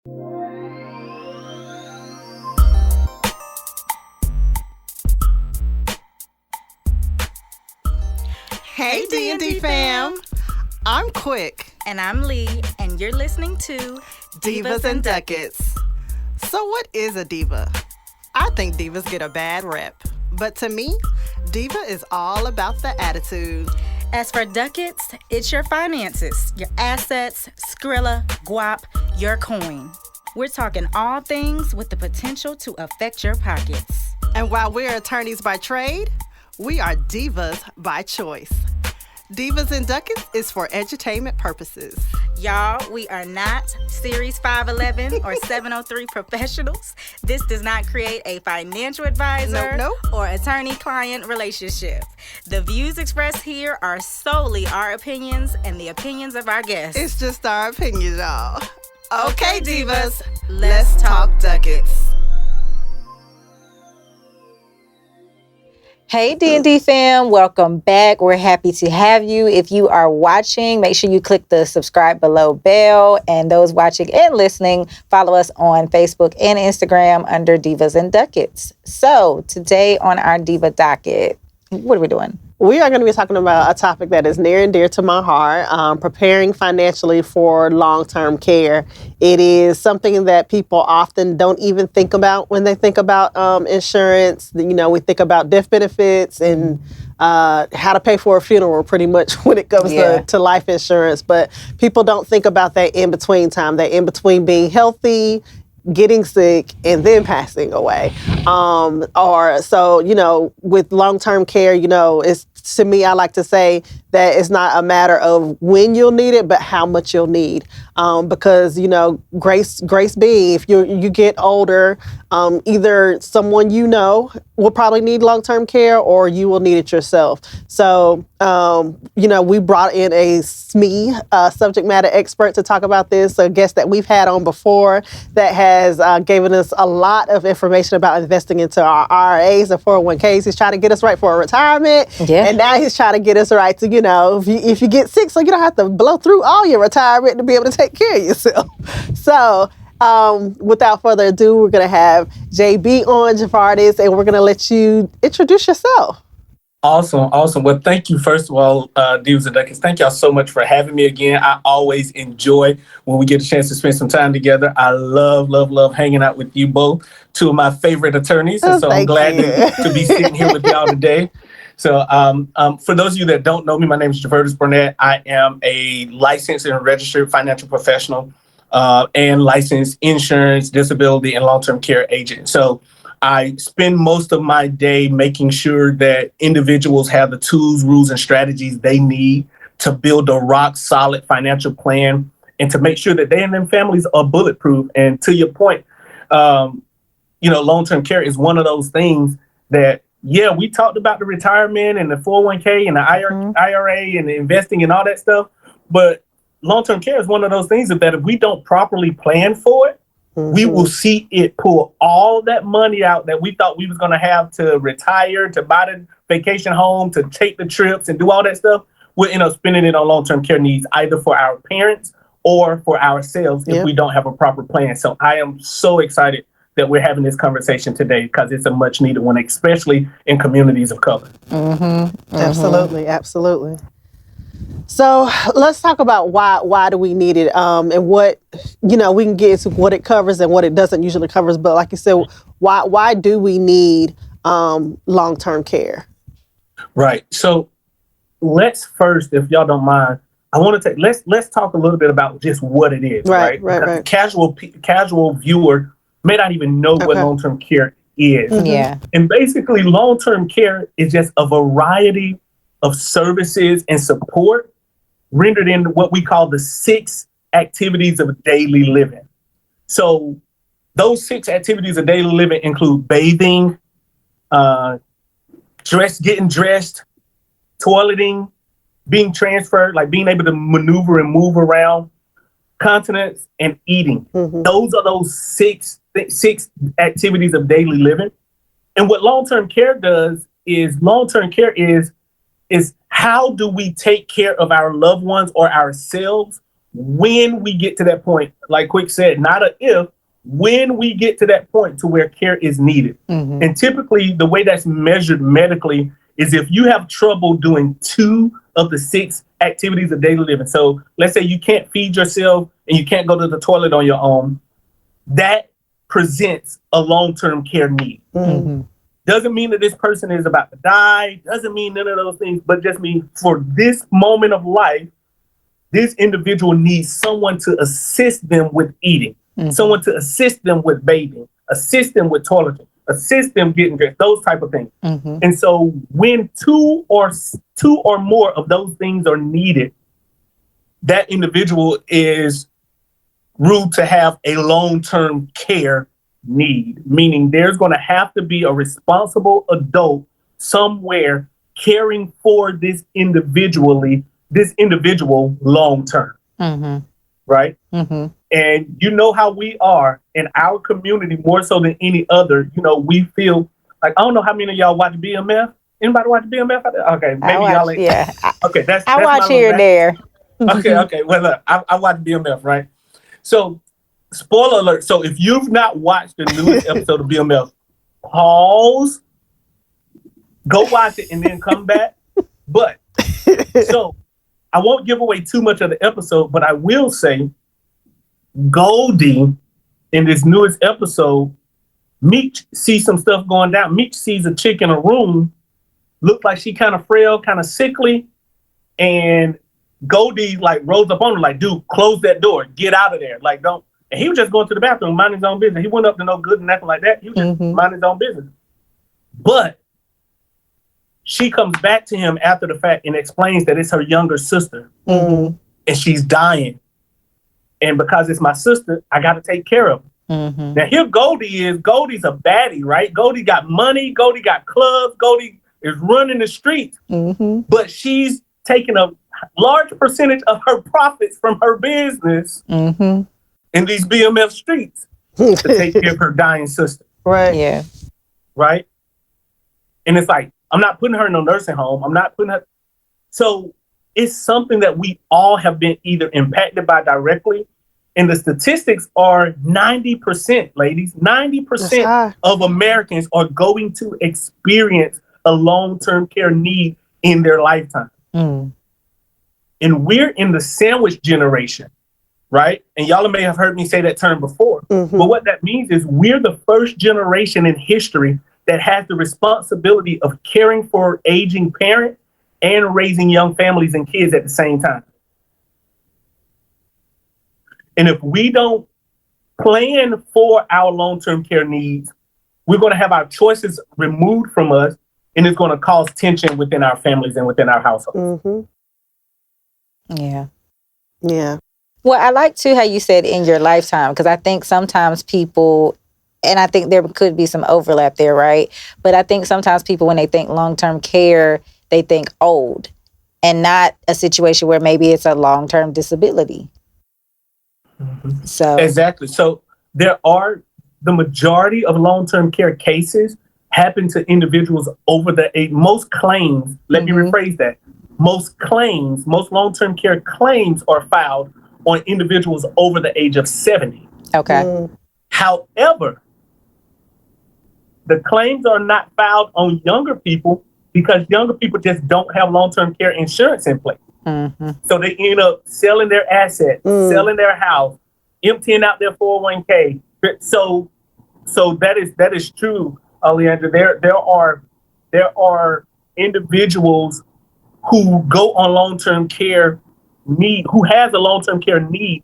Hey D&D fam, I'm Quick. And I'm Lee, and you're listening to Divas and Ducats. So what is a diva? I think divas get a bad rep, but to me, diva is all about the attitude. As for ducats, it's your finances, your assets, Skrilla, guap, your coin. We're talking all things with the potential to affect your pockets. And while we're attorneys by trade, we are divas by choice. Divas and Ducats is for edutainment purposes. Y'all, we are not Series 511 or 703 professionals. This does not create a financial advisor or attorney-client relationship. The views expressed here are solely our opinions and the opinions of our guests. It's just our opinions, y'all. Okay, divas, let's talk Ducats. Hey D&D fam, welcome back. We're happy to have you. If you are watching, make sure you click the subscribe below bell. And those watching and listening, follow us on Facebook and Instagram under Divas and Ducats. So today on our Diva Docket, what are we doing? We are going to be talking about a topic that is near and dear to my heart, preparing financially for long-term care. It is something that people often don't even think about when they think about insurance. You know, we think about death benefits and how to pay for a funeral pretty much when it comes to life insurance. But people don't think about that in-between time, that in-between being healthy, getting sick, and then passing away. With long-term care, it's, to me, I like to say that it's not a matter of when you'll need it, but how much you'll need. Because, grace being, if you get older, either someone will probably need long-term care or you will need it yourself. So, we brought in a SME, subject matter expert, to talk about this, a guest that we've had on before that has given us a lot of information about investing into our IRAs and 401ks. He's trying to get us right for a retirement. Yeah. And now he's trying to get us right to, if you get sick, so you don't have to blow through all your retirement to be able to take care of yourself. So, without further ado, we're going to have JB on, Jevertus, and we're going to let you introduce yourself. Awesome. Well, thank you, first of all, Divas and Ducats. Thank y'all so much for having me again. I always enjoy when we get a chance to spend some time together. I love hanging out with you both, two of my favorite attorneys. And so I'm glad to be sitting here with y'all today. So for those of you that don't know me, my name is Jevertus Burnett. I am a licensed and registered financial professional and licensed insurance, disability, and long-term care agent. So I spend most of my day making sure that individuals have the tools, rules, and strategies they need to build a rock-solid financial plan and to make sure that they and their families are bulletproof. And to your point, long-term care is one of those things that, we talked about the retirement and the 401k and the IRA and the investing and all that stuff, but long-term care is one of those things that if we don't properly plan for it, we will see it pull all that money out that we thought we was going to have to retire, to buy the vacation home, to take the trips and do all that stuff. We'll end up spending it on long-term care needs, either for our parents or for ourselves if we don't have a proper plan. So I am so excited that we're having this conversation today because it's a much needed one, especially in communities of color. Absolutely. So let's talk about why do we need it, and what, we can get into what it covers and what it doesn't usually covers. But like you said, why do we need long-term care? Right. So let's first, if y'all don't mind, I want to let's talk a little bit about just what it is. Right. The casual viewer may not even know what long-term care is. Yeah. And basically, long-term care is just a variety of services and support rendered in what we call the 6 activities of daily living. So those 6 activities of daily living include bathing, getting dressed, toileting, being transferred, like being able to maneuver and move around, continence, and eating. Those are those six activities of daily living. And what long-term care does is how do we take care of our loved ones or ourselves when we get to that point, like Quick said, not a if, when we get to that point to where care is needed. And typically the way that's measured medically is if you have trouble doing 2 of the 6 activities of daily living. So let's say you can't feed yourself and you can't go to the toilet on your own. That presents a long-term care need. Doesn't mean that this person is about to die. Doesn't mean none of those things, but just means for this moment of life, this individual needs someone to assist them with eating, someone to assist them with bathing, assist them with toileting, assist them getting dressed, those type of things. And so when 2 or more of those things are needed, that individual is ruled to have a long-term care need, meaning there's going to have to be a responsible adult somewhere caring for this individual long term. Right? And you know how we are in our community more so than any other. You know, we feel like, I don't know how many of y'all watch BMF. Anybody watch BMF? Okay, maybe y'all ain't. Yeah. Okay, that's I watch here and there. Okay. Well, look, I watch BMF, right? So, spoiler alert. So, if you've not watched the newest episode of BMF, pause, go watch it, and then come back. But, so, I won't give away too much of the episode, but I will say Goldie in this newest episode, Meech sees some stuff going down. Meech sees a chick in a room, looked like she kind of frail, kind of sickly, and Goldie like rolls up on her like, dude, close that door, get out of there. Like, don't. And he was just going to the bathroom, mind his own business. He went up to no good and nothing like that. He was just mind his own business. But she comes back to him after the fact and explains that it's her younger sister and she's dying. And because it's my sister, I got to take care of her. Now here Goldie's a baddie, right? Goldie got money. Goldie got clubs. Goldie is running the streets. But she's taking a large percentage of her profits from her business in these BMF streets to take care of her dying sister. Right. Yeah. Right. And it's like, I'm not putting her in no nursing home. I'm not putting her. So it's something that we all have been either impacted by directly. And the statistics are 90%, ladies. 90% of Americans are going to experience a long-term care need in their lifetime. And we're in the sandwich generation, right? And y'all may have heard me say that term before. But what that means is we're the first generation in history that has the responsibility of caring for aging parents and raising young families and kids at the same time. And if we don't plan for our long-term care needs, we're going to have our choices removed from us, and it's going to cause tension within our families and within our households. Yeah. Yeah. Well, I like too how you said in your lifetime, because I think sometimes people, and I think there could be some overlap there, right? But I think sometimes people, when they think long-term care, they think old and not a situation where maybe it's a long-term disability. So exactly. So there are the majority of long-term care cases happen to individuals over the age. Most claims, let me rephrase that. Most long-term care claims are filed on individuals over the age of 70. Okay. However, the claims are not filed on younger people because younger people just don't have long-term care insurance in place. So they end up selling their assets, selling their house, emptying out their 401k. So that is true, Leandra. There are individuals who go on long-term care need, who has a long-term care need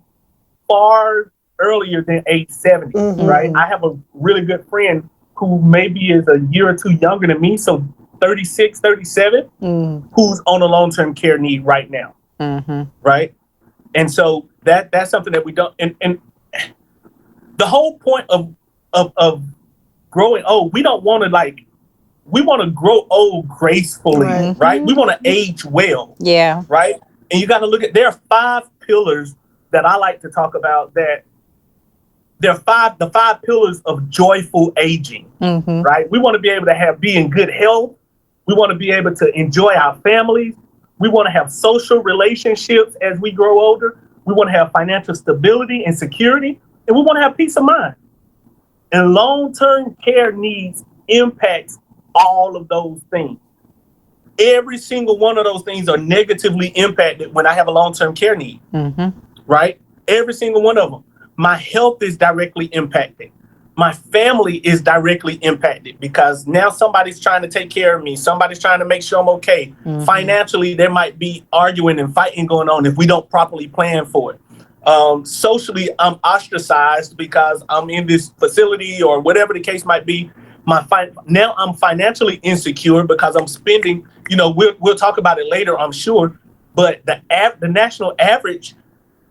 far earlier than age 70, right? I have a really good friend who maybe is a year or two younger than me, so 36, 37, who's on a long-term care need right now, right? And so that's something that we don't, and the whole point of growing old, we don't want to we want to grow old gracefully, right? We want to age well. Yeah. Right? And you got to look at, there are 5 pillars that I like to talk about, that there are the 5 pillars of joyful aging, right? We want to be able to be in good health. We want to be able to enjoy our families. We want to have social relationships as we grow older. we want to have financial stability and security, and we want to have peace of mind. And long-term care needs impacts all of those things. Every single one of those things are negatively impacted when I have a long-term care need, right? Every single one of them. My health is directly impacted. My family is directly impacted because now somebody's trying to take care of me. Somebody's trying to make sure I'm okay. Financially, there might be arguing and fighting going on if we don't properly plan for it. Socially, I'm ostracized because I'm in this facility or whatever the case might be. Now I'm financially insecure because I'm spending, we'll talk about it later, I'm sure, but the national average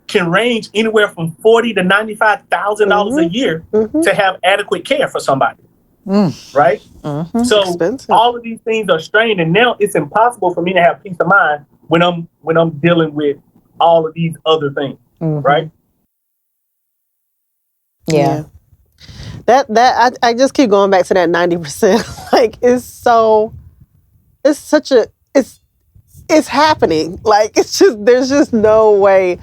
can range anywhere from $40,000 to $95,000 a year to have adequate care for somebody, right? So expensive. All of these things are strained, and now it's impossible for me to have peace of mind when I'm dealing with all of these other things, right? Yeah. That I just keep going back to that 90%. Like it's happening. Like there's just no way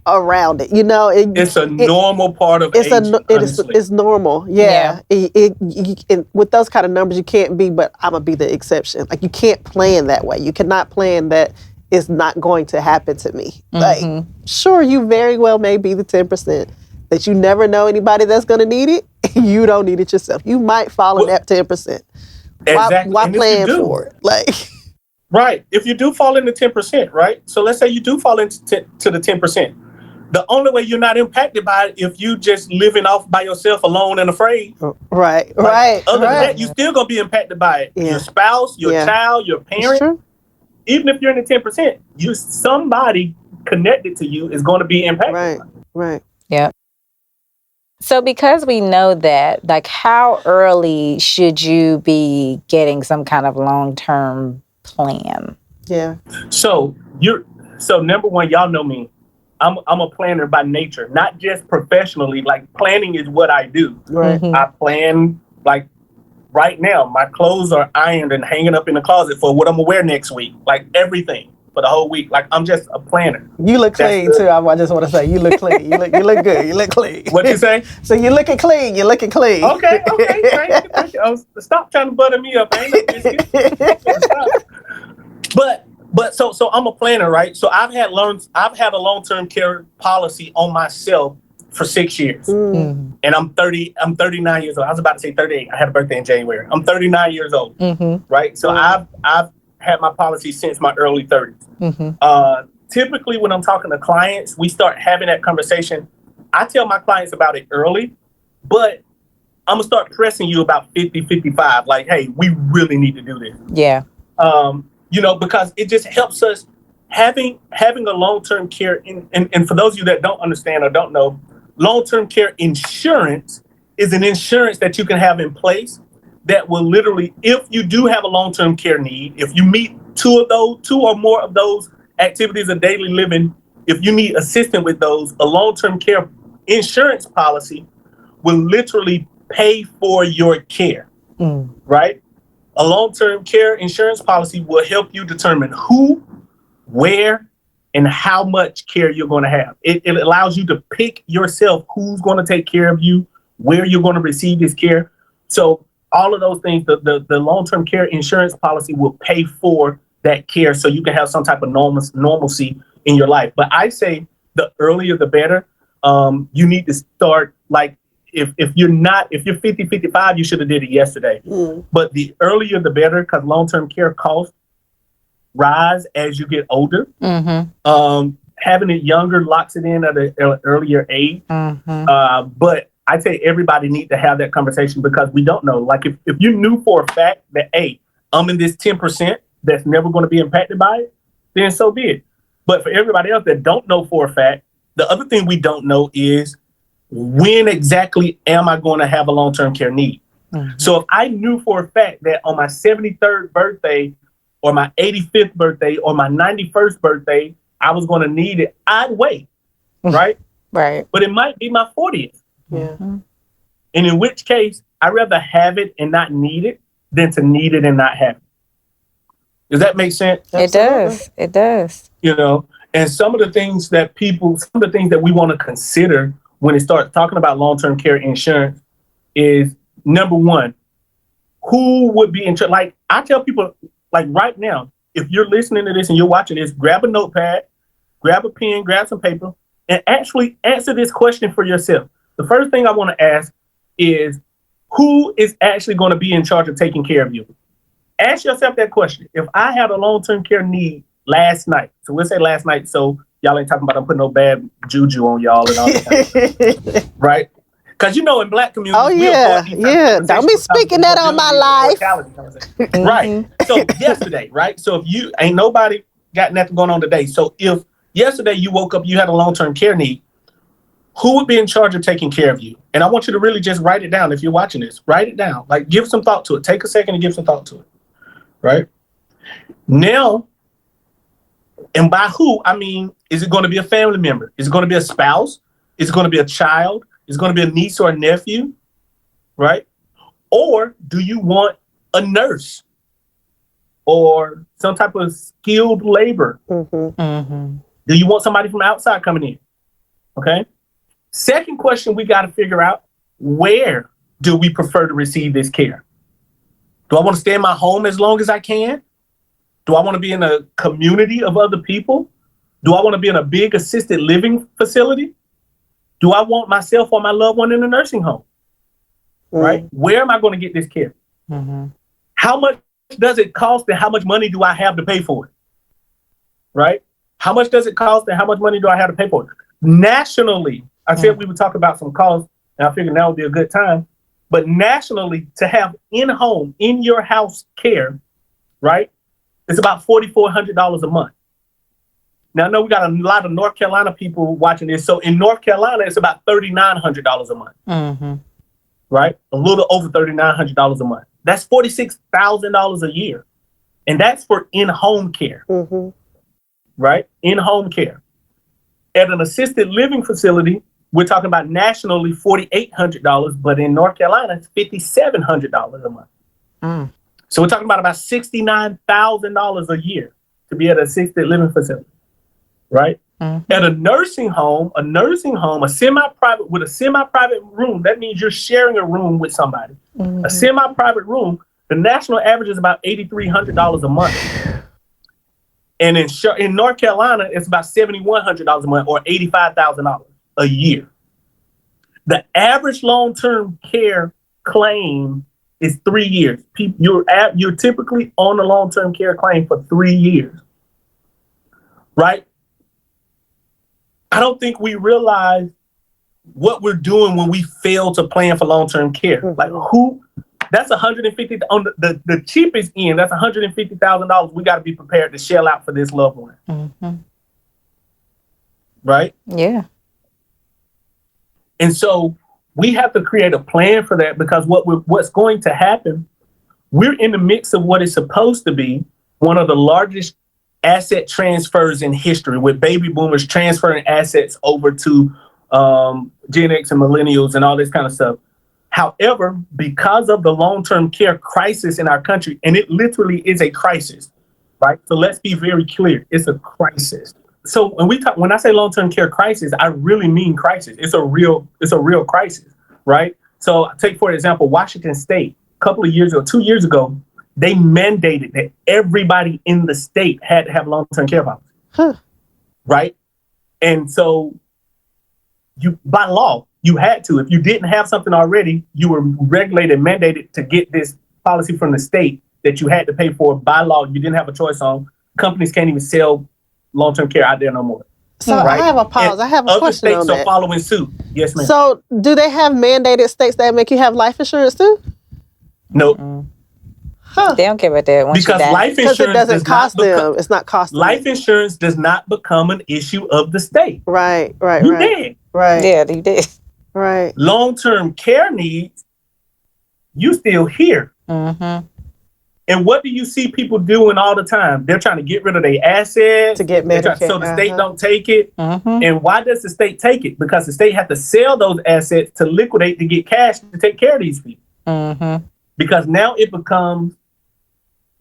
around it. It's a normal part of aging. It's normal. Yeah. With those kind of numbers, you can't be, but I'm gonna be the exception. Like you can't plan that way. You cannot plan that it's not going to happen to me. Like sure, you very well may be the 10% that you never know anybody that's gonna need it. You don't need it yourself. You might fall in that 10%. Exactly. Why plan for it? Like, right. If you do fall into 10%, right? So let's say you do fall into the 10%. The only way you're not impacted by it if you just living off by yourself alone and afraid. Right. Other than that, you're still gonna be impacted by it. Yeah. Your spouse, your child, your parent. Even if you're in the 10%, somebody connected to you is going to be impacted. Right. Yeah. So because we know that, like, how early should you be getting some kind of long-term plan? Yeah. So number one, y'all know me. I'm a planner by nature, not just professionally. Like planning is what I do. Right. I plan like right now. My clothes are ironed and hanging up in the closet for what I'm gonna wear next week. Like everything for the whole week. Like I'm just a planner. You look clean too. I just want to say you look clean. You look good. You look clean. What you say? So you're looking clean. You're looking clean. Okay. Thank you. Stop trying to butter me up. I ain't no biscuit. But so I'm a planner, right? So I've had a long-term care policy on myself for 6 years. And I'm 39 years old. I was about to say 38. I had a birthday in January. I'm 39 years old. Right? So I've had my policy since my early 30s. Typically when I'm talking to clients, we start having that conversation. I tell my clients about it early, but I'm gonna start pressing you about 50, 55. Like, hey, we really need to do this. Yeah. Because it just helps us having a long-term care. And for those of you that don't understand or don't know, long-term care insurance is an insurance that you can have in place that will literally, if you do have a long-term care need, if you meet two or more of those activities of daily living, if you need assistance with those, a long-term care insurance policy will literally pay for your care, right? A long-term care insurance policy will help you determine who, where, and how much care you're going to have. It allows you to pick yourself who's going to take care of you, where you're going to receive this care. So all of those things, the long-term care insurance policy will pay for that care so you can have some type of normalcy in your life. But I say the earlier the better. You need to start like, if you're 50, 55, you should have did it yesterday. But the earlier the better, because long-term care costs rise as you get older. Having it younger locks it in at an earlier age. But I say everybody need to have that conversation because we don't know. Like if you knew for a fact that, hey, I'm in this 10% that's never going to be impacted by it, then so be it. But for everybody else that don't know for a fact, the other thing we don't know is when exactly am I going to have a long-term care need? So if I knew for a fact that on my 73rd birthday or my 85th birthday or my 91st birthday, I was going to need it, I'd wait, right? Right. But it might be my 40th. Yeah. And in which case, I'd rather have it and not need it than to need it and not have it. Does that make sense? It does. It does. And some of the things that we want to consider when it starts talking about long-term care insurance is, number one, who would be in charge? Like, I tell people, like, right now, if you're listening to this and you're watching this, grab a notepad, grab a pen, grab some paper, and actually answer this question for yourself. The first thing I want to ask is, who is actually going to be in charge of taking care of you? Ask yourself that question. If I had a long-term care need last night, so we'll say last night, so y'all ain't talking about I'm putting no bad juju on y'all and all that, right? Because in Black communities, don't be speaking that on my life. Right. So yesterday, right? So if you ain't nobody got nothing going on today. So if yesterday you woke up, you had a long-term care need, who would be in charge of taking care of you? And I want you to really just write it down. If you're watching this, write it down. Like, give some thought to it. Take a second and give some thought to it. Right? Now, and by who, I mean, is it going to be a family member? Is it going to be a spouse? Is it going to be a child? Is it going to be a niece or a nephew? Right? Or do you want a nurse or some type of skilled labor? Mm-hmm. Mm-hmm. Do you want somebody from outside coming in? Okay. Second question we got to figure out, where do we prefer to receive this care? Do I want to stay in my home as long as I can? Do I want to be in a community of other people? Do I want to be in a big assisted living facility? Do I want myself or my loved one in a nursing home? Right? Where am I going to get this care? Mm-hmm. How much does it cost and how much money do I have to pay for it? Right? How much does it cost and how much money do I have to pay for it? Nationally, I said we would talk about some costs, and I figured now would be a good time. But nationally, to have in-home, in your house care, right, it's about $4,400 a month. Now, I know we got a lot of North Carolina people watching this. So in North Carolina, it's about $3,900 a month, Mm-hmm. right? A little over $3,900 a month. That's $46,000 a year. And that's for in-home care, Mm-hmm. right? In-home care. At an assisted living facility, we're talking about nationally $4,800, but in North Carolina, it's $5,700 a month. Mm. So we're talking about $69,000 a year to be at an assisted living facility, right? Mm-hmm. At a nursing home, a semi-private room, that means you're sharing a room with somebody. Mm-hmm. A semi-private room, the national average is about $8,300 a month. And in North Carolina, it's about $7,100 a month or $85,000 a year. The average long-term care claim is 3 years. You're typically on a long-term care claim for 3 years, right? I don't think we realize what we're doing when we fail to plan for long-term care. Mm-hmm. Like that's $150 on the cheapest end. That's $150,000 we got to be prepared to shell out for this loved one. Mm-hmm. Right? Yeah. And so we have to create a plan for that, because what's going to happen, we're in the midst of what is supposed to be one of the largest asset transfers in history, with baby boomers transferring assets over to Gen X and millennials and all this kind of stuff. However, because of the long-term care crisis in our country, and it literally is a crisis, right? So let's be very clear. It's a crisis. So when I say long-term care crisis, I really mean crisis. It's a real crisis, right? So take, for example, Washington State, a couple of years ago, 2 years ago, they mandated that everybody in the state had to have long-term care policy, right? And so by law, you had to. If you didn't have something already, you were regulated, mandated to get this policy from the state that you had to pay for by law. You didn't have a choice on. Companies can't even sell long-term care out there no more. So right? I have a pause. I have a question on that. Other states are following suit. Yes, ma'am. So do they have mandated states that make you have life insurance too? Nope. Huh. They don't care about that. Because life insurance it doesn't cost them. It's not costing life them. insurance does not become an issue of the state. Right. You did. Right. Yeah, you did. Right. Long-term care needs, you still here. Mm-hmm. And what do you see people doing all the time? They're trying to get rid of their assets To get Medicare. so the state don't take it. Mm-hmm. And why does the state take it? Because the state have to sell those assets to liquidate to get cash to take care of these people. Mm-hmm. Because now it becomes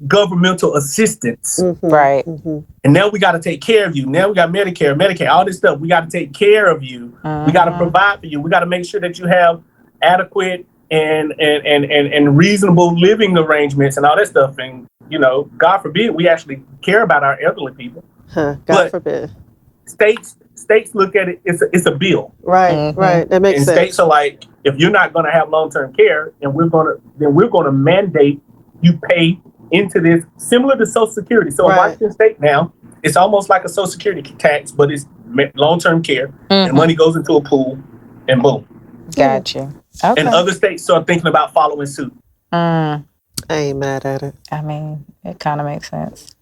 governmental assistance. Right. And now we got to take care of you. Now we got Medicare, Medicaid, all this stuff. We got to take care of you. We got to provide for you. We got to make sure that you have adequate and reasonable living arrangements and all that stuff. And, you know, God forbid we actually care about our elderly people. God forbid. States look at it, it's a bill. Right, right. That makes sense. And states are like, if you're not going to have long-term care, and we're going to mandate you pay into this, similar to Social Security. So in Washington State now, it's almost like a Social Security tax, but it's long-term care, and money goes into a pool, and boom. Gotcha. Okay. And other states start thinking about following suit. I ain't mad at it. I mean, it kind of makes sense.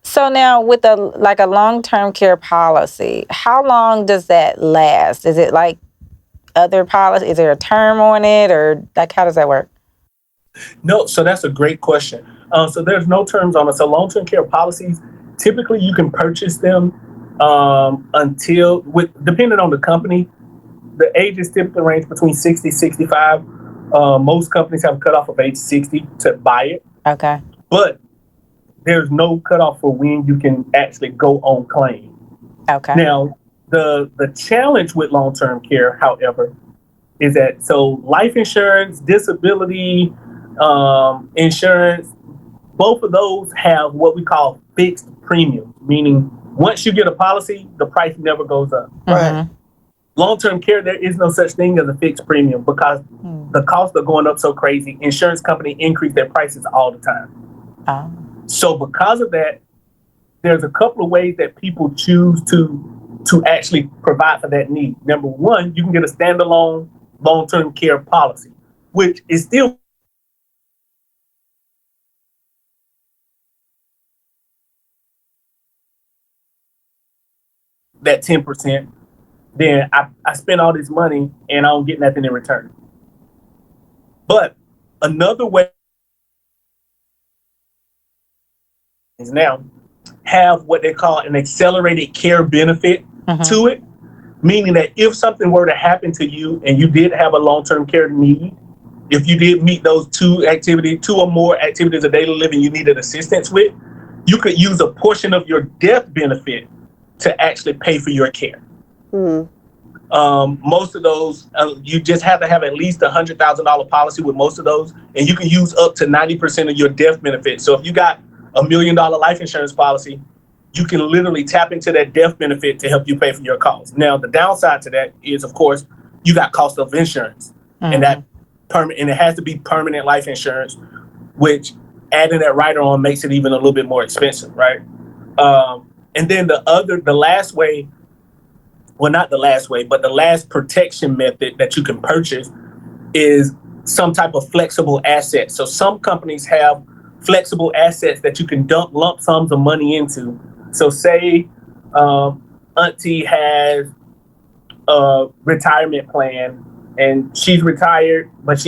So now with a long-term care policy, how long does that last? Is it like other policy? Is there a term on it, or like how does that work? No, so that's a great question. So there's no terms on it. So long-term care policies, typically you can purchase them depending on the company, the ages typically range between 60 and 65. Most companies have a cutoff of age 60 to buy it. Okay. But there's no cutoff for when you can actually go on claim. Okay. Now, the challenge with long-term care, however, is that life insurance, disability insurance, both of those have what we call fixed premiums, meaning once you get a policy, the price never goes up. Right. Long-term care, there is no such thing as a fixed premium because the costs are going up so crazy. Insurance companies increase their prices all the time. So because of that, there's a couple of ways that people choose to actually provide for that need. Number one, you can get a standalone long-term care policy, which is still that 10%. Then I spend all this money and I don't get nothing in return. But another way is now have what they call an accelerated care benefit to it, meaning that if something were to happen to you and you did have a long-term care need, if you did meet those two or more activities of daily living you needed assistance with, you could use a portion of your death benefit to actually pay for your care. Most of those, you just have to have at least $100,000 policy with most of those, and you can use up to 90% of your death benefit. So if you got $1 million life insurance policy, you can literally tap into that death benefit to help you pay for your costs. Now, the downside to that is, of course, you got cost of insurance, and it has to be permanent life insurance, which adding that rider on makes it even a little bit more expensive, right? And then the last way, well, not the last way, but the last protection method that you can purchase is some type of flexible asset. So some companies have flexible assets that you can dump lump sums of money into. So say Auntie has a retirement plan and she's retired, but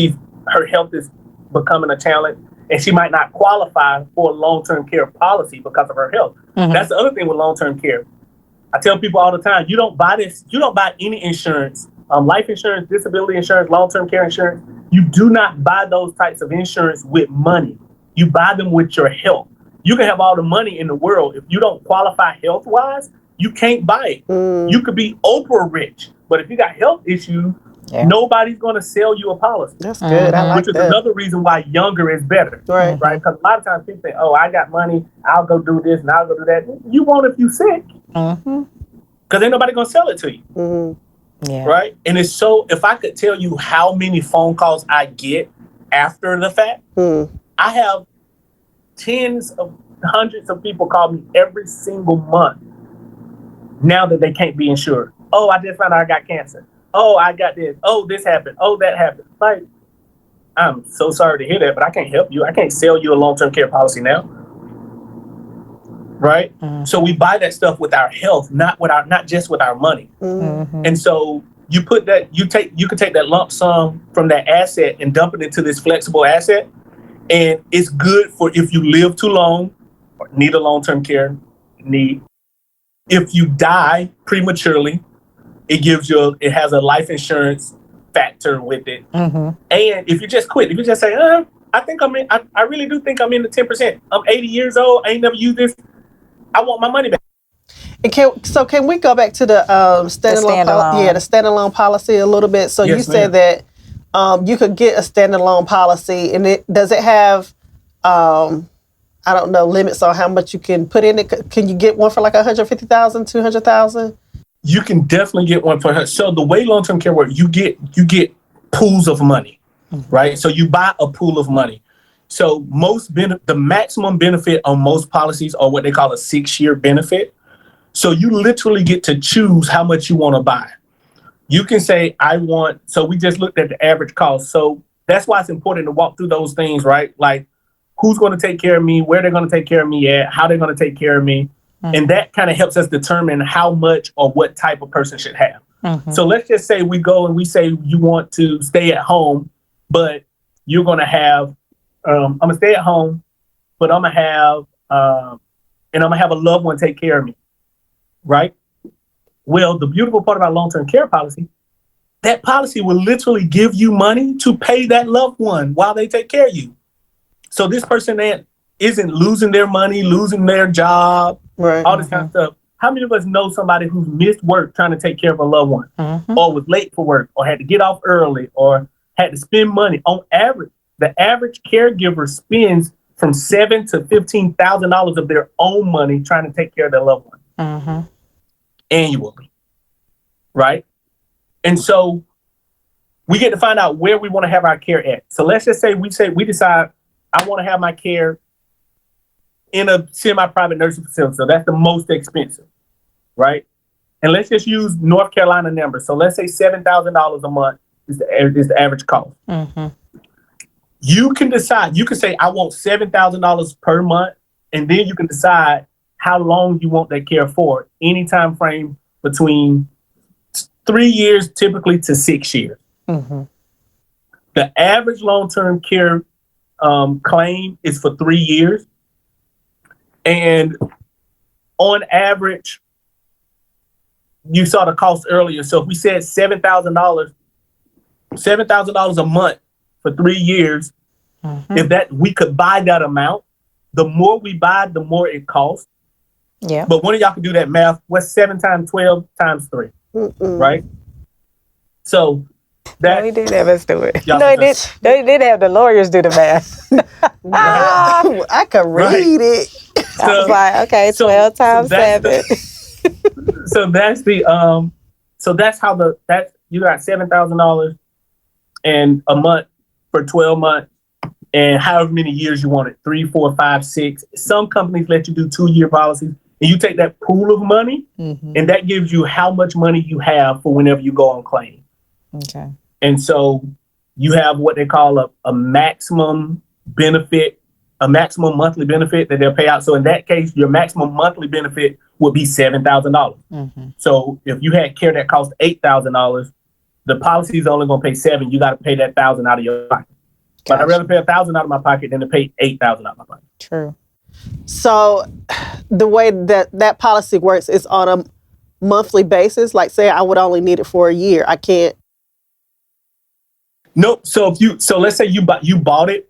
her health is becoming a challenge and she might not qualify for a long-term care policy because of her health. That's the other thing with long-term care. I tell people all the time, you don't buy any insurance, life insurance, disability insurance, long-term care insurance. You do not buy those types of insurance with money. You buy them with your health. You can have all the money in the world. If you don't qualify health-wise, you can't buy it. You could be Oprah rich, but if you got health issues, nobody's going to sell you a policy. That's good. I like which is that. another reason why younger is better. Right? Because a lot of times people think, oh, I got money, I'll go do this and I'll go do that. You won't if you sick. Because ain't nobody going to sell it to you. Right? And it's so, if I could tell you how many phone calls I get after the fact, I have hundreds of people call me every single month now that they can't be insured. Oh, I just found out I got cancer. Oh, I got this. Oh, this happened. Oh, that happened. Like, I'm so sorry to hear that, but I can't help you. I can't sell you a long-term care policy now. Right? So we buy that stuff with our health, not just with our money. And so you could take that lump sum from that asset and dump it into this flexible asset. And it's good for if you live too long or need a long-term care need. If you die prematurely, it has a life insurance factor with it. And if you just quit, if you just say, I I think I really do think I'm in the 10%. I'm 80 years old. I ain't never used this. I want my money back. And can we go back to the standalone? The standalone policy a little bit. So yes, you said that you could get a standalone policy, and does it have I don't know, limits on how much you can put in it? Can you get one for like 150,000, 200,000? You can definitely get one for her. So the way long-term care works, you get pools of money, right? So you buy a pool of money. So the maximum benefit on most policies are what they call a 6-year benefit. So you literally get to choose how much you want to buy. You can say, so we just looked at the average cost. So that's why it's important to walk through those things, right? Like, who's going to take care of me, where they're going to take care of me at, how they're going to take care of me. And that kind of helps us determine how much or what type of person should have. So let's just say we go and we say you want to stay at home, but you're going to have, I'm going to stay at home, but I'm going to have, and I'm going to have a loved one take care of me, right? Well, the beautiful part about long-term care policy, that policy will literally give you money to pay that loved one while they take care of you. So this person that isn't losing their money, losing their job, all this kind of stuff. How many of us know somebody who's missed work trying to take care of a loved one, or was late for work, or had to get off early, or had to spend money? On average, the average caregiver spends from $7,000 to $15,000 of their own money trying to take care of their loved one annually, right? And so we get to find out where we want to have our care at. So let's just say we decide I want to have my care in a semi-private nursing facility. So that's the most expensive, right? And let's just use North Carolina numbers. So let's say $7,000 a month is the average cost. You can decide, you can say, I want $7,000 per month. And then you can decide how long you want that care for. Any time frame between 3 years, typically, to 6 years. The average long-term care claim is for 3 years. And on average, you saw the cost earlier. So if we said $7,000 a month for 3 years, if that we could buy that amount, the more we buy, the more it costs. Yeah. But one of y'all can do that math. What's 7 times 12 times 3? Right? So that we did have us do it. Y'all No, they did have the lawyers do the math. I could read it. I was like, okay, 12 times 7. So that's you got $7,000 and a month for 12 months, and however many years you want it, 3, 4, 5, 6. Some companies let you do 2-year policies, and you take that pool of money, and that gives you how much money you have for whenever you go on claim. Okay. And so you have what they call a maximum benefit, a maximum monthly benefit that they'll pay out. So in that case, your maximum monthly benefit would be $7,000. So if you had care that cost $8,000, the policy is only going to pay $7,000. You got to pay that $1,000 out of your pocket. But I'd rather pay $1,000 out of my pocket than to pay $8,000 out of my pocket. True. So the way that policy works is on a monthly basis. Like, say I would only need it for a year. I can't. Nope. So let's say you bought it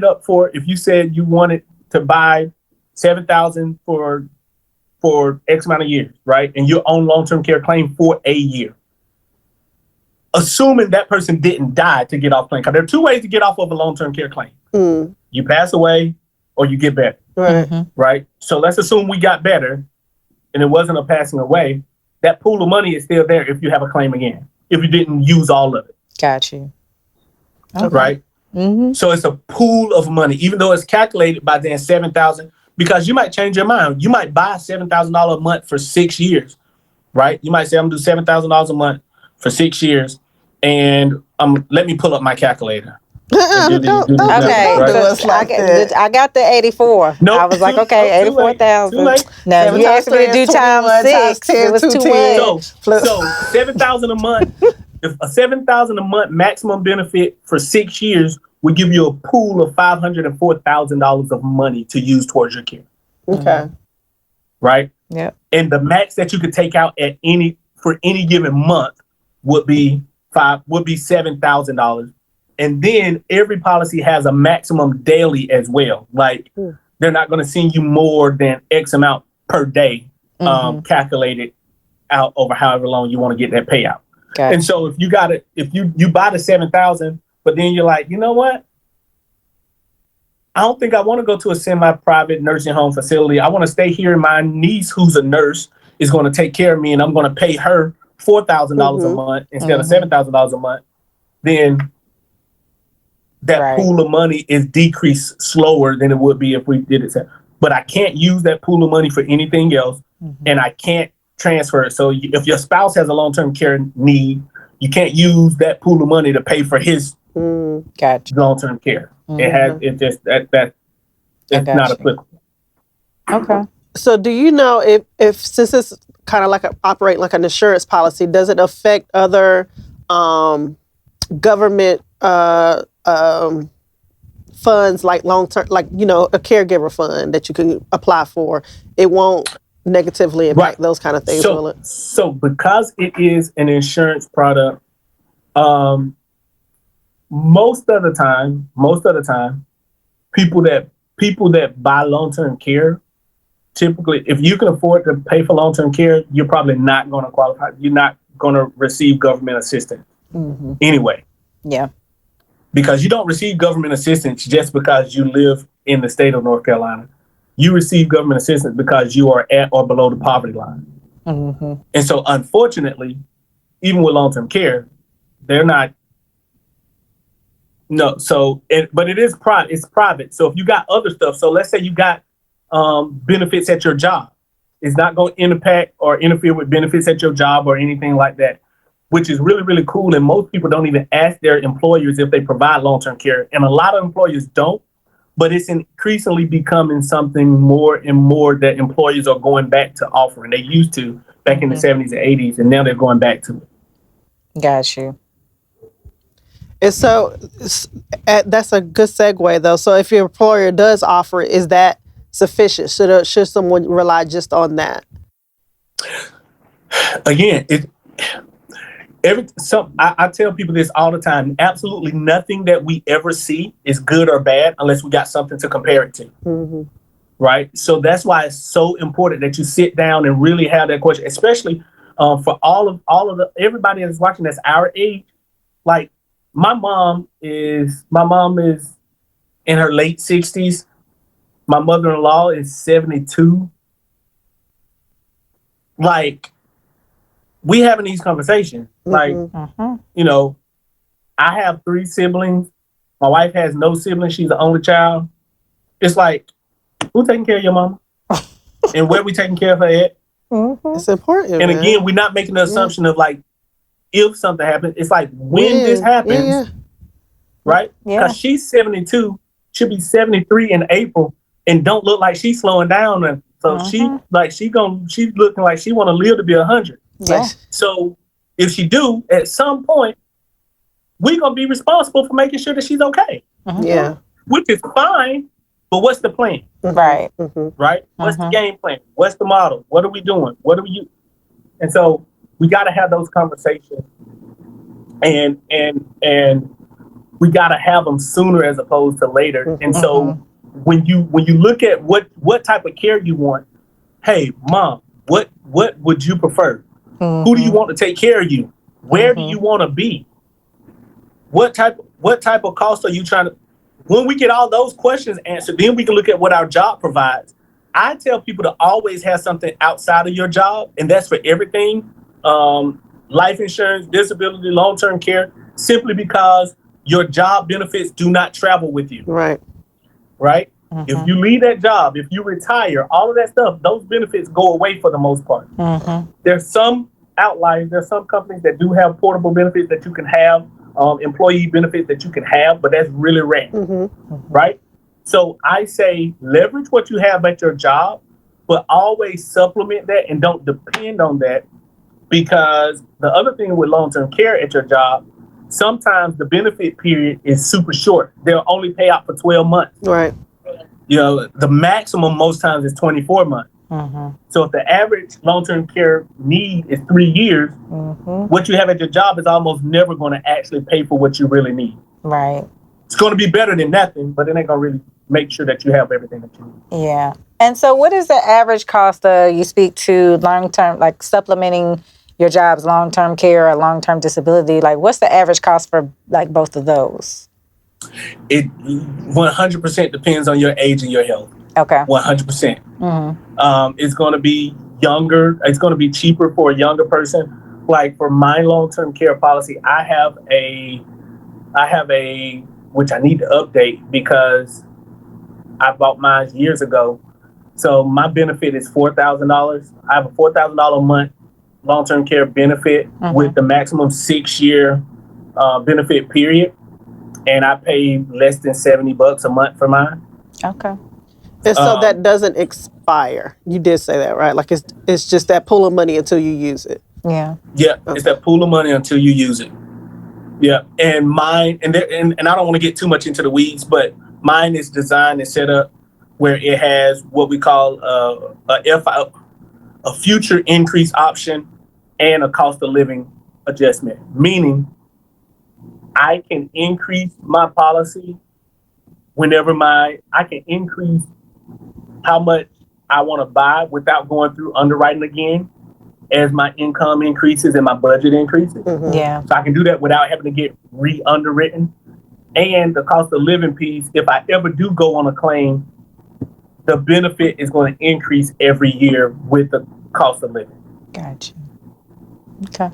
up for, if you said you wanted to buy $7,000 for X amount of years, right? And you're on long-term care claim for a year. Assuming that person didn't die to get off claim. Because there are 2 ways to get off of a long-term care claim. You pass away or you get better. Right? So let's assume we got better and it wasn't a passing away. That pool of money is still there if you have a claim again, if you didn't use all of it. Got you. Okay. Right? So it's a pool of money, even though it's calculated by then $7,000, because you might change your mind. You might buy $7,000 a month for 6 years, right? You might say, I'm going to do $7,000 a month for 6 years. And let me pull up my calculator. Okay, right? I got the 84. Nope. I was like, okay, 84,000. No, you asked me to do times 6. It was too much. So $7,000 a month. If a $7,000 a month maximum benefit for 6 years would give you a pool of $504,000 of money to use towards your care. Okay. Right? Yep. And the max that you could take out for any given month would be $7,000 And then every policy has a maximum daily as well. Like they're not going to send you more than X amount per day, calculated out over however long you want to get that payout. Gotcha. And so if you got it, if you buy the 7,000, but then you're like, you know what? I don't think I want to go to a semi-private nursing home facility. I want to stay here. My niece, who's a nurse, is going to take care of me, and I'm going to pay her $4,000 a month instead of $7,000 a month. Then that pool of money is decreased slower than it would be if we did it. But I can't use that pool of money for anything else, and I can't transfer it. So if your spouse has a long-term care need, you can't use that pool of money to pay for his long-term care. It's not applicable. Okay. So do you know if since it's kind of like operate like an insurance policy, does it affect other government funds like long-term, like, you know, a caregiver fund that you can apply for? It won't negatively impact those kind of things, will it? So because it is an insurance product, most of the time, people that buy long-term care, typically, if you can afford to pay for long-term care, you're probably not going to qualify. You're not going to receive government assistance anyway. Yeah. Because you don't receive government assistance just because you live in the state of North Carolina. You receive government assistance because you are at or below the poverty line. And so, unfortunately, even with long-term care, they're not. No, so, but it is private. It's private. So if you got other stuff, so let's say you got benefits at your job, it's not going to impact or interfere with benefits at your job or anything like that, which is really, really cool. And most people don't even ask their employers if they provide long-term care. And a lot of employers don't, but it's increasingly becoming something more and more that employers are going back to offering. They used to back in the 70s and 80s, and now they're going back to it. Got you. And so that's a good segue, though. So if your employer does offer it, is that sufficient? Should someone rely just on that? Again, I tell people this all the time. Absolutely nothing that we ever see is good or bad unless we got something to compare it to. Right? So that's why it's so important that you sit down and really have that question, especially for all of everybody that's watching that's our age. Like, my mom is in her late 60s. My mother-in-law is 72. Like, we having these conversations. Like, you know, I have 3 siblings. My wife has no siblings. She's the only child. It's like, who taking care of your mama? And where we taking care of her at? It's important. And again, we're not making the assumption of like, if something happens, it's like when this happens, right? Because she's 72, she'll be 73 in April, and don't look like she's slowing down. And so she's looking like she want to live to be 100. Yeah. So if she do, at some point, we're gonna be responsible for making sure that she's okay. Yeah, which is fine. But what's the plan? Right. Right. What's the game plan? What's the model? What are we doing? What do we? And so we got to have those conversations, and we got to have them sooner as opposed to later. And so when you look at what type of care you want, hey, mom, what would you prefer? Who do you want to take care of you? Where do you want to be? What type of cost are you trying to? When we get all those questions answered, then we can look at what our job provides. I tell people to always have something outside of your job, and that's for everything. Life insurance, disability, long-term care, simply because your job benefits do not travel with you. Right. If you leave that job, if you retire, all of that stuff, those benefits go away for the most part. There's some outliers. There's some companies that do have portable benefits that you can have, employee benefits that you can have, but that's really rare. Right? So I say leverage what you have at your job, but always supplement that and don't depend on that, because the other thing with long-term care at your job, sometimes the benefit period is super short. They'll only pay out for 12 months. Right. You know, the maximum most times is 24 months. So if the average long-term care need is 3 years, what you have at your job is almost never going to actually pay for what you really need. Right. It's going to be better than nothing, but it ain't going to really make sure that you have everything that you need. Yeah. And so what is the average cost you speak to long-term, like supplementing your job's long-term care or long-term disability? Like, what's the average cost for like both of those? It 100% depends on your age and your health. Okay. 100%. It's going to be younger. It's going to be cheaper for a younger person. Like for my long-term care policy, I have a, which I need to update because I bought mine years ago. So my benefit is $4,000. I have a $4,000 a month long-term care benefit with the maximum 6-year benefit period. And I pay less than $70 a month for mine. Okay. And so that doesn't expire. You did say that, right? Like it's just that pool of money until you use it. Yeah. Yeah, okay. It's that pool of money until you use it. Yeah, and mine, and I don't want to get too much into the weeds, but mine is designed and set up where it has what we call a future increase option and a cost of living adjustment, meaning I can increase my policy whenever I can increase how much I want to buy without going through underwriting again as my income increases and my budget increases. Yeah. So I can do that without having to get re-underwritten. And the cost of living piece, if I ever do go on a claim, the benefit is going to increase every year with the cost of living. Gotcha. Okay.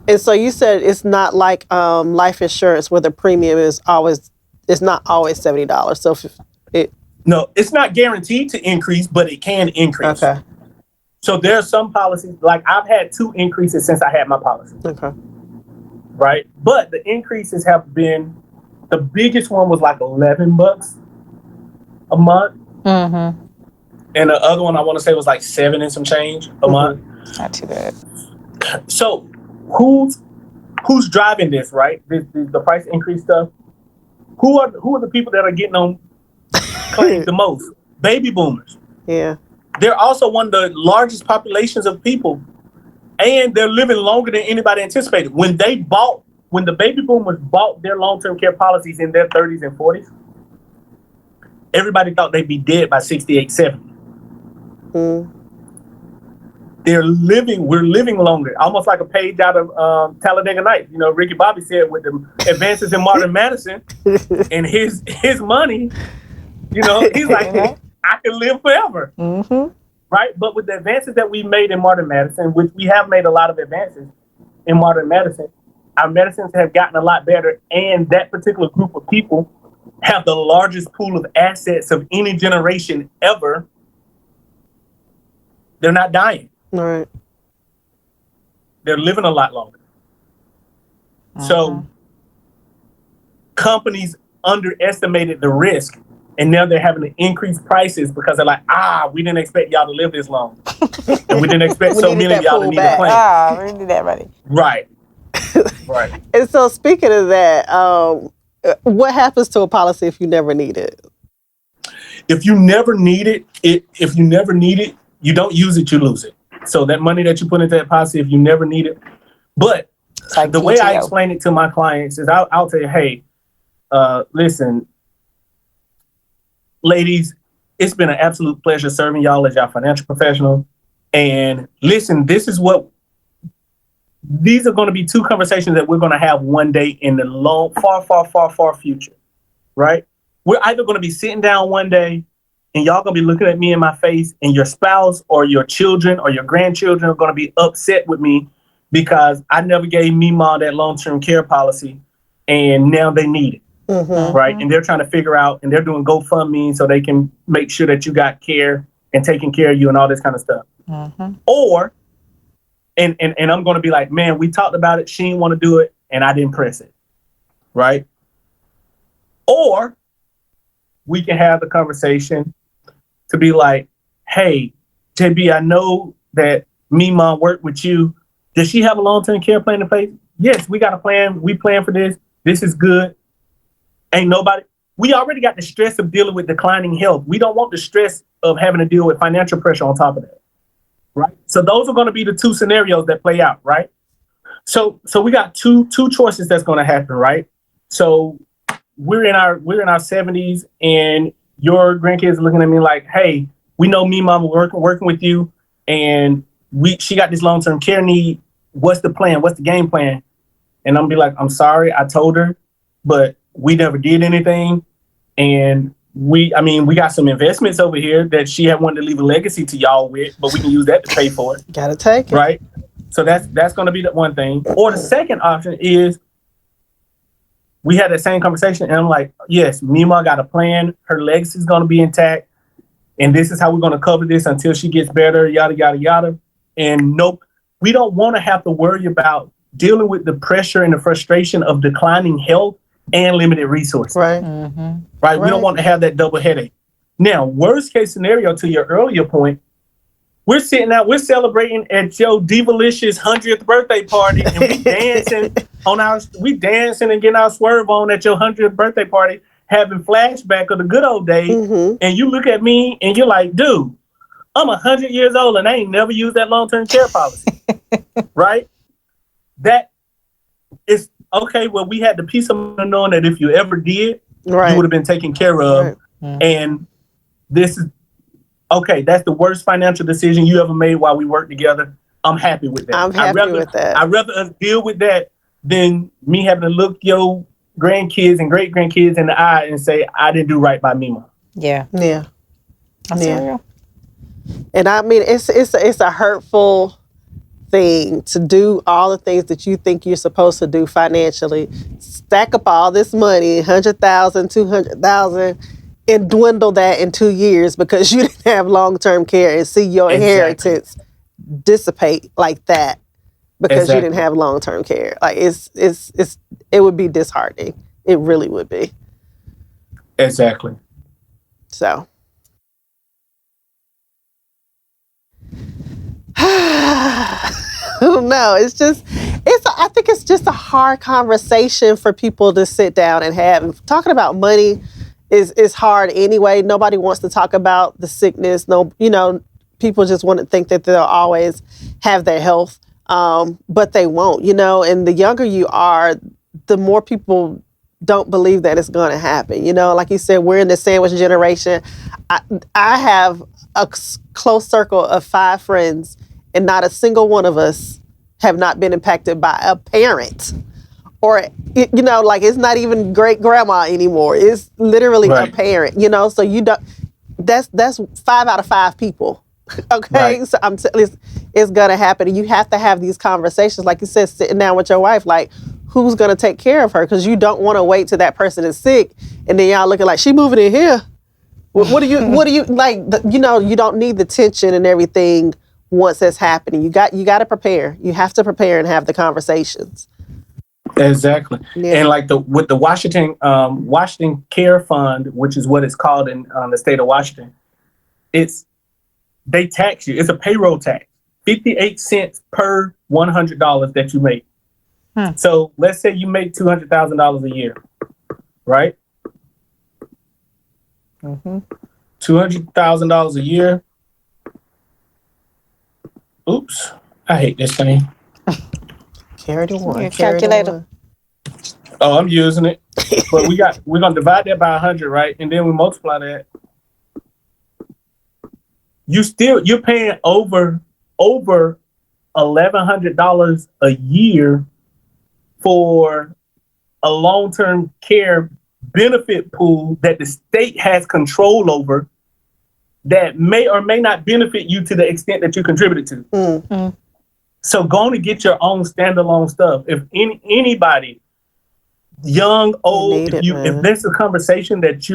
And so you said it's not like life insurance where the premium is not always $70. So no, it's not guaranteed to increase, but it can increase. Okay. So there are some policies, like I've had 2 increases since I had my policy. Okay. Right? But the increases have been, the biggest one was like $11 a month. And the other one I want to say was like 7 and some change a month. Not too bad. So who's driving this, right? The price increase stuff. Who are the people that are getting on claims the most? Baby boomers. Yeah. They're also one of the largest populations of people, and they're living longer than anybody anticipated. When the baby boomers bought their long-term care policies in their 30s and 40s, everybody thought they'd be dead by 68, 70. We're living longer, almost like a page out of Talladega Nights. You know, Ricky Bobby said with the advances in modern medicine and his money, you know, he's like, I can live forever. Right? But with the advances that we've made in modern medicine, which we have made a lot of advances in modern medicine, our medicines have gotten a lot better. And that particular group of people have the largest pool of assets of any generation ever. They're not dying. All right. They're living a lot longer. So companies underestimated the risk, and now they're having to increase prices because they're like, we didn't expect y'all to live this long. And we didn't expect so many of y'all to need a claim. We need that money. Right. Right. And so speaking of that, what happens to a policy if you never need it? If you never need it, you don't use it, you lose it. So that money that you put into that policy, if you never need it, but like the way I explain it to my clients is I'll tell you, hey, listen, ladies, it's been an absolute pleasure serving y'all as y'all financial professionals. And listen, these are going to be 2 conversations that we're going to have one day in the long, far future, right? We're either going to be sitting down one day and y'all going to be looking at me in my face, and your spouse or your children or your grandchildren are going to be upset with me because I never gave Mima that long-term care policy and now they need it, right? And they're trying to figure out, and they're doing GoFundMe so they can make sure that you got care and taking care of you and all this kind of stuff. Or, and I'm going to be like, man, we talked about it. She didn't want to do it and I didn't press it, right? Or we can have the conversation to be like, hey, JB, I know that Mima worked with you. Does she have a long-term care plan in place? Yes, we got a plan. We plan for this. This is good. Ain't nobody. we already got the stress of dealing with declining health. We don't want the stress of having to deal with financial pressure on top of that, right? So those are going to be the two scenarios that play out, right? So we got two choices that's going to happen, right? So we're in our 70s, and your grandkids are looking at me like, hey, we know me, mama, working with you, and she got this long-term care need. What's the plan? What's the game plan? And I'm gonna be like, I'm sorry, I told her, but we never did anything. And we got some investments over here that she had wanted to leave a legacy to y'all with, but we can use that to pay for it. Gotta take it. Right? So that's gonna be the one thing. Or the second option is we had that same conversation, and I'm like, yes, Mima got a plan. Her legacy is gonna be intact, and this is how we're gonna cover this until she gets better, yada, yada, yada. And nope, we don't want to have to worry about dealing with the pressure and the frustration of declining health and limited resources. Right. Mm-hmm. Right? We don't want to have that double headache. Now, worst case scenario, to your earlier point, we're sitting out, we're celebrating at your Divalicious 100th birthday party, and we dancing and getting our swerve on at your 100th birthday party, having flashback of the good old days. Mm-hmm. And you look at me and you're like, dude, I'm 100 years old and I ain't never used that long-term care policy. Right? That is okay. Well, we had the peace of mind knowing that if you ever did, you would have been taken care of. Right. And this is okay. That's the worst financial decision you ever made while we worked together. I'm happy with that. I'd rather us deal with that than me having to look your grandkids and great grandkids in the eye and say, I didn't do right by Mima. Yeah. Yeah. That's real. And I mean, it's a hurtful thing to do all the things that you think you're supposed to do financially, stack up all this money, 100,000, 200,000, and dwindle that in 2 years because you didn't have long-term care, and see your inheritance dissipate like that because you didn't have long-term care. Like it would be disheartening. It really would be. Exactly. So. No, I think it's just a hard conversation for people to sit down and have. And talking about money is hard anyway. Nobody wants to talk about the sickness. No, people just want to think that they'll always have their health, but they won't, and the younger you are, the more people don't believe that it's going to happen. Like you said, we're in the sandwich generation. I have a close circle of 5 friends, and not a single one of us have not been impacted by a parent, or like it's not even great grandma anymore. It's literally a parent. So you don't. That's 5 out of 5 people. Okay, so it's gonna happen, and you have to have these conversations, like you said, sitting down with your wife, like who's gonna take care of her, because you don't want to wait till that person is sick, and then y'all looking like she moving in here. What do you like? You don't need the tension and everything once it's happening. You got to prepare. You have to prepare and have the conversations. Exactly. Yeah. And like with the Washington Care Fund, which is what it's called in the state of Washington, they tax you. It's a payroll tax, 58 cents per $100 that you make. So let's say you make $200,000 a year, right? Mm-hmm. $200,000 a year. Oops, I hate this thing. Carry the one. Calculator. Oh, I'm using it. But we're gonna divide that by 100, right? And then we multiply that. You're paying over $1,100 a year for a long-term care benefit pool that the state has control over, that may or may not benefit you to the extent that you contributed to. Mm-hmm. So go on and get your own standalone stuff. If anybody, young, old, if there's a conversation that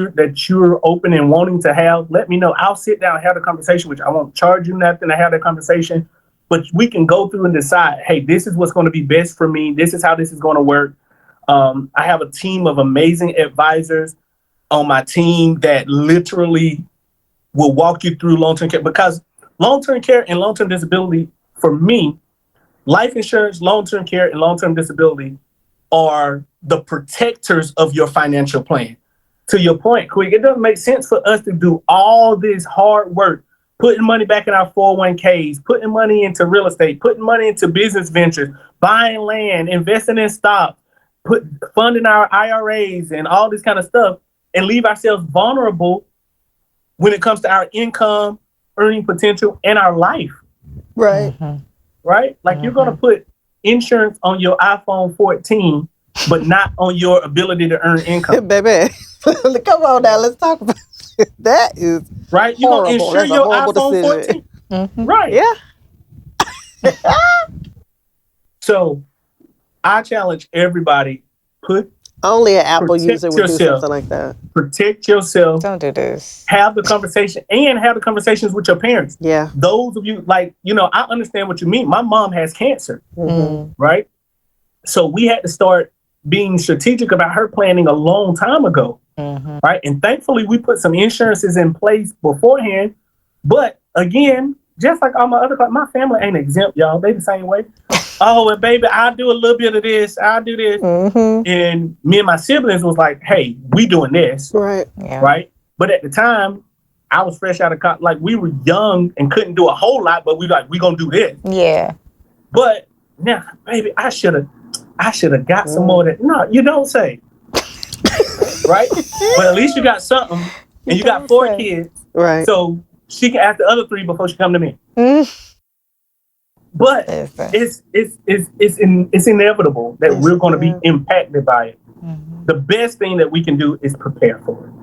you're open and wanting to have, let me know. I'll sit down and have the conversation with you. I won't charge you nothing to have that conversation, but we can go through and decide, hey, this is what's going to be best for me. This is how this is going to work. I have a team of amazing advisors on my team that literally will walk you through long-term care, because long-term care and long-term disability, for me, life insurance, long-term care, and long-term disability are the protectors of your financial plan. to your point, Quick, it doesn't make sense for us to do all this hard work, putting money back in our 401ks, putting money into real estate, putting money into business ventures, buying land, investing in stocks, funding our IRAs and all this kind of stuff, and leave ourselves vulnerable when it comes to our income, earning potential, and our life. Right. Right? Like you're going to put insurance on your iPhone 14, but not on your ability to earn income. Baby, come on now, let's talk about it. That is right. You're going to insure That's your iPhone 14. Right. Yeah. So I challenge everybody, only an Apple user would yourself. do something like that. Protect yourself. Don't do this. Have the conversation and have the conversations with your parents. Yeah. Those of you, like, I understand what you mean. My mom has cancer, right? So we had to start being strategic about her planning a long time ago, right? And thankfully, we put some insurances in place beforehand. But again, just like all my other, my family ain't exempt, y'all. They the same way. Oh, and baby, I'll do a little bit of this. I'll do this. And me and my siblings was like, hey, we doing this. Right. Yeah. Right. But at the time, I was fresh out of college. Like, we were young and couldn't do a whole lot, but we going to do this. Yeah. But now, baby, I should have got some more of that. No, you don't say. Right? But at least you got something. And you got 4 kids. Right. So she can ask the other 3 before she come to me. But it's inevitable that we're going to be impacted by it. The best thing that we can do is prepare for it.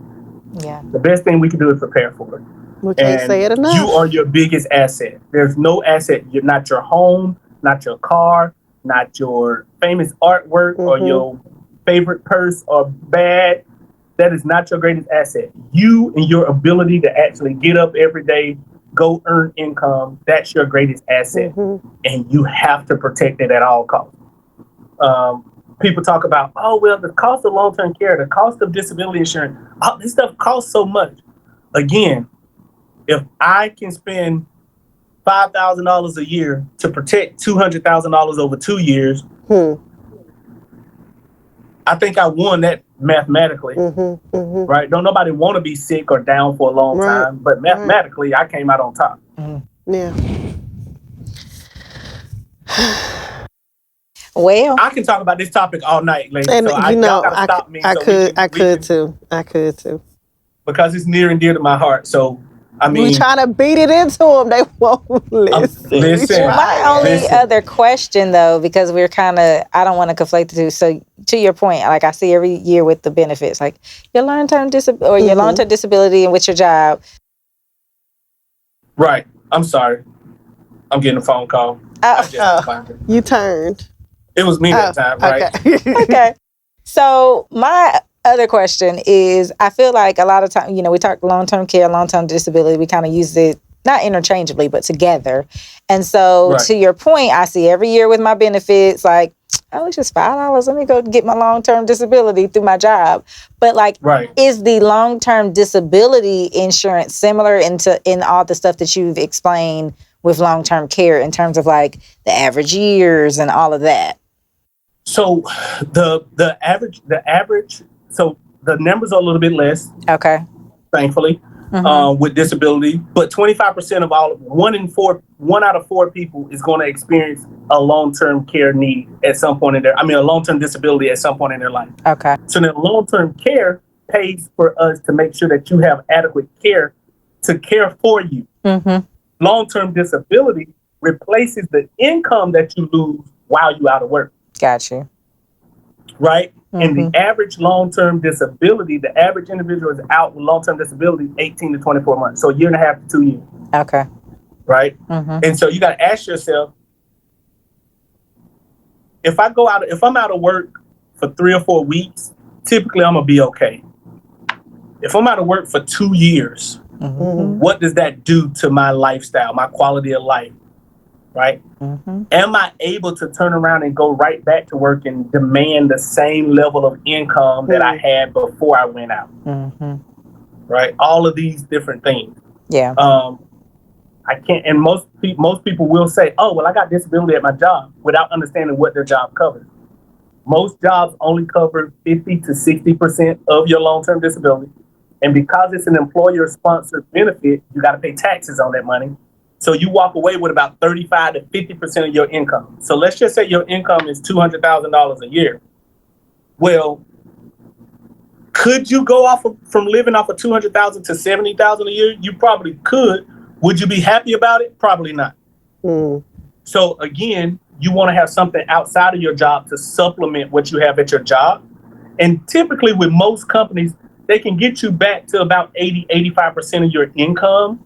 Yeah. The best thing we can do is prepare for it. We can't say it enough. You are your biggest asset. There's no asset. You're not your home, not your car, not your famous artwork or your favorite purse or bag. That is not your greatest asset. You and your ability to actually get up every day, go earn income, that's your greatest asset. And you have to protect it at all costs. People talk about, oh, well, the cost of long-term care, the cost of disability insurance, all this stuff costs so much. Again, if I can spend $5,000 a year to protect $200,000 over 2 years, I think I won that mathematically, right? Don't nobody want to be sick or down for a long time, but mathematically, I came out on top. Yeah. Well, I can talk about this topic all night, ladies. And so I could too. Because it's near and dear to my heart. So, I mean, we trying to beat it into them. They won't listen. My only other question, though, because we're kind of, I don't want to conflate the two. So, to your point, like I see every year with the benefits, like your long-term your long-term disability and with your job. Right. I'm sorry. I'm getting a phone call. You turned. It was me that time, right? Okay. So my other question is, I feel like a lot of time, we talk long-term care, long-term disability, we kind of use it, not interchangeably, but together. And so to your point, I see every year with my benefits, like, oh, it's just $5. Let me go get my long-term disability through my job. But is the long-term disability insurance similar in all the stuff that you've explained with long-term care in terms of like the average years and all of that? So the average, so the numbers are a little bit less. Okay. Thankfully, with disability, but 25% of one out of 4 people is going to experience a long-term care need at some point in a long-term disability at some point in their life. Okay. So then long-term care pays for us to make sure that you have adequate care to care for you. Long-term disability replaces the income that you lose while you're out of work. Got you. Right? And the average long-term disability, the average individual is out with long-term disability 18 to 24 months. So a year and a half to 2 years. Okay. Right? And so you got to ask yourself, if I'm out of work for 3 or 4 weeks, typically I'm going to be okay. If I'm out of work for 2 years, what does that do to my lifestyle, my quality of life? Right? Am I able to turn around and go right back to work and demand the same level of income that I had before I went out? Right? All of these different things. Yeah. I can't, and most people will say, oh, well, I got disability at my job without understanding what their job covers. Most jobs only cover 50 to 60% of your long-term disability. And because it's an employer-sponsored benefit, you got to pay taxes on that money. So you walk away with about 35 to 50% of your income. So let's just say your income is $200,000 a year. Well, could you go from living off of $200,000 to $70,000 a year? You probably could. Would you be happy about it? Probably not. So again, you want to have something outside of your job to supplement what you have at your job. And typically with most companies, they can get you back to about 85% of your income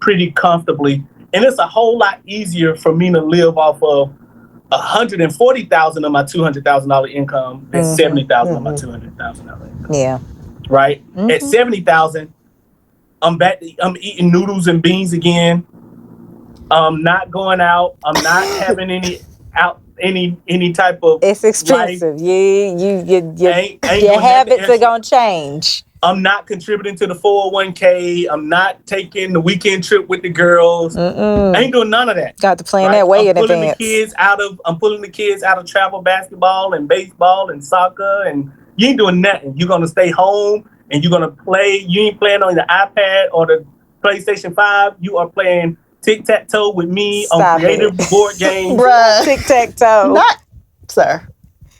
pretty comfortably. And it's a whole lot easier for me to live off of $140,000 of my $200,000 income than $70,000 of my $200,000 income. Yeah. Right? At $70,000, I'm eating noodles and beans again. I'm not going out. I'm not having any type of. It's expensive. Life. Your habits are gonna change. I'm not contributing to the 401k. I'm not taking the weekend trip with the girls. I ain't doing none of that. Got to plan that way in advance. I'm pulling the kids out of travel basketball and baseball and soccer, and you ain't doing nothing. You're gonna stay home and you're gonna play. You ain't playing on the iPad or the PlayStation 5. You are playing tic-tac-toe with me on creative board games. Bruh. Tic-tac-toe. Not, sir.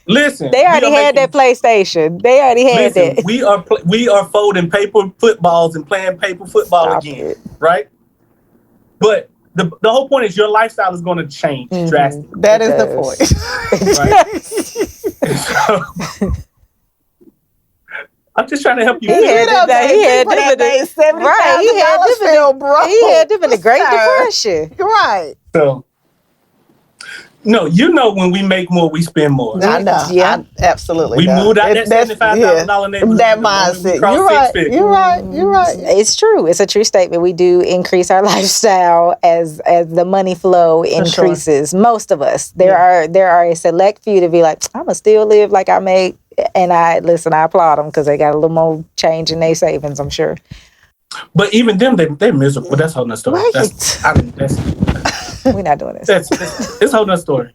Listen. They already had that PlayStation. They already had that. We are folding paper footballs and playing paper football again. Right? But the whole point is your lifestyle is going to change drastically. That is the point. Right? I'm just trying to help you. He had them in the Great Depression. Right. So, no, when we make more, we spend more. I know. Yeah, absolutely. We moved out that $75,000 neighborhood. That mindset. You're right. It's true. It's a true statement. We do increase our lifestyle as the money flow increases. Sure. Most of us. There are a select few to be like, I'm gonna still live like I make. And I applaud them because they got a little more change in their savings, I'm sure. But even them, they're miserable. But that's a whole nother story. We're not doing this. It's a whole nother story.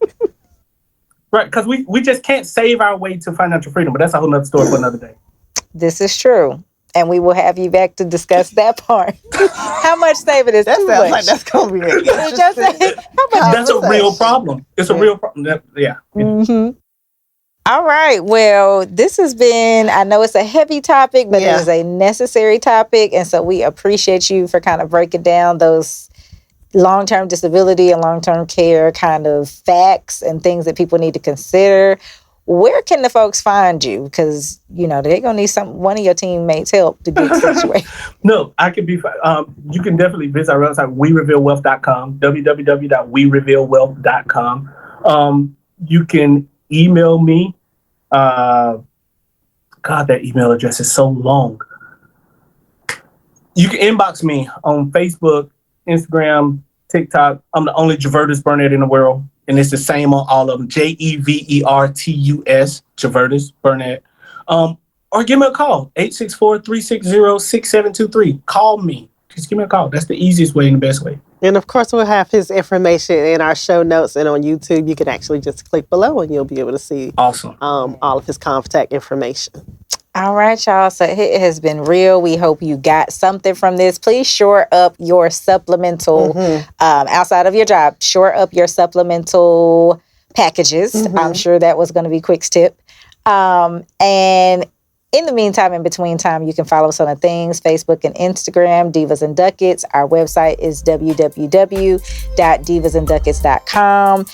Right, because we just can't save our way to financial freedom. But that's a whole nother story for another day. This is true. And we will have you back to discuss that part. How much saving is too much? Like that's going to be it. That's a real problem. It's a real problem. Yeah. Mm-hmm. All right. Well, this has been, I know it's a heavy topic, but it is a necessary topic. And so we appreciate you for kind of breaking down those long-term disability and long-term care kind of facts and things that people need to consider. Where can the folks find you? Because, they're going to need one of your teammates' help to get situated. No, I can be, you can definitely visit our website, werevealwealth.com, www.werevealwealth.com. You can email me. God, that email address is so long. You can inbox me on Facebook, Instagram, TikTok. I'm the only Jevertus Burnett in the world, and it's the same on all of them. Jevertus, Jevertus Burnett. Or give me a call, 864-360-6723. Call me. Just give me a call. That's the easiest way and the best way. And of course, we'll have his information in our show notes and on YouTube. You can actually just click below and you'll be able to see all of his contact information. All right, y'all. So it has been real. We hope you got something from this. Please shore up your supplemental, outside of your job, shore up your supplemental packages. I'm sure that was going to be Quick's tip. And in the meantime, in between time, you can follow us on the things, Facebook and Instagram, Divas and Ducats. Our website is www.divasandducats.com.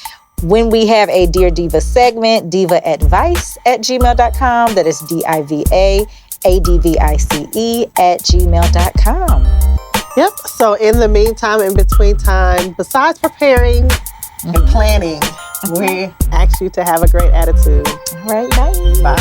When we have a Dear Diva segment, divaadvice@gmail.com. That is DIVAADVICE@gmail.com. Yep. So in the meantime, in between time, besides preparing and planning, we ask you to have a great attitude. All right. Bye. Bye.